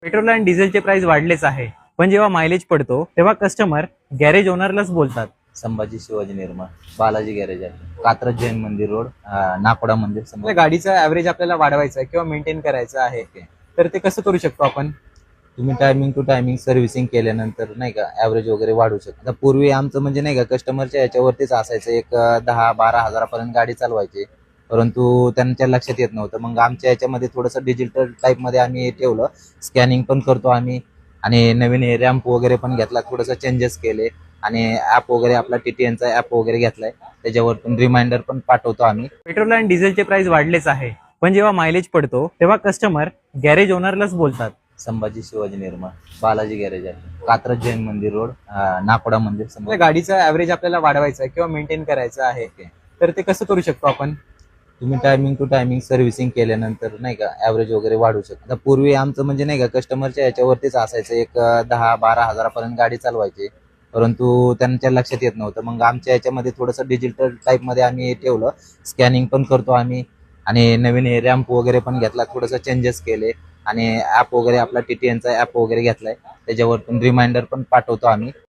Petrol आणि डिझेलचे price वाढलेच आहे, पण जेव्हा मायलेज पडतो तेव्हा कस्टमर गॅरेज ओनरलाच बोलतात. संभाजी शिवाजी निर्माण बालाजी गॅरेज आहे, कात्रज जैन मंदिर रोड, नाकोडा मंदिर समोर. आपल्या गाडीचा ऍव्हरेज आपल्याला वाढवायचा आहे किंवा मेंटेन करायचा आहे, तर ते कसं करू शकतो आपण? तुम्ही टायमिंग टू टायमिंग सर्व्हिसिंग केल्यानंतर नाही का ऍव्हरेज वगैरे वाढू शकतो. आता पूर्वी आमचं म्हणजे नाही का कस्टमरच्या याच्यावरतीच असायचं, एक 10-12 हजारापर्यंत गाडी चालवायची, परंतु त्यांच्या लक्षात येत नव्हतं. मग आमच्या याच्यामध्ये थोडंसं डिजिटल टाईपमध्ये आम्ही ठेवलं, स्कॅनिंग पण करतो आम्ही आणि नवीन रॅम्प वगैरे पण घेतला, थोडंसं चेंजेस केले आणि ॲप वगैरे आपला टीटीएनचा ॲप वगैरे घेतलाय, त्याच्यावरतून रिमाइंडर पण पाठवतो आम्ही. पेट्रोल आणि डिझेलचे प्राइस वाढलेच आहे, पण जेव्हा मायलेज पडतो तेव्हा कस्टमर गॅरेज ओनरलाच बोलतात. संभाजी शिवाजी निर्माण बालाजी गॅरेज आहे, कात्रज जैन मंदिर रोड, नाकोडा मंदिर समोर. आपल्या गाडीचा ऍव्हरेज आपल्याला वाढवायचा आहे किंवा मेंटेन करायचा आहे, तर ते कसं करू शकतो आपण? तुम्ही टायमिंग टू टायमिंग सर्व्हिसिंग केल्यानंतर नाही का ऍव्हरेज वगैरे वाढू शकतो. आता पूर्वी आमचं म्हणजे नाही का कस्टमरच्या याच्यावरतीच असायचं, एक 10-12 हजारापर्यंत गाडी चालवायची, परंतु त्यांच्या लक्षात येत नव्हतं. मग आमच्या याच्यामध्ये थोडंसं डिजिटल टाईपमध्ये आम्ही ठेवलं, स्कॅनिंग पण करतो आम्ही आणि नवीन रॅम्प वगैरे पण घेतला, थोडंसं चेंजेस केले आणि ॲप वगैरे आपला टीटीएनचा ॲप वगैरे घेतलाय, त्याच्यावरतून रिमाइंडर पण पाठवतो आम्ही.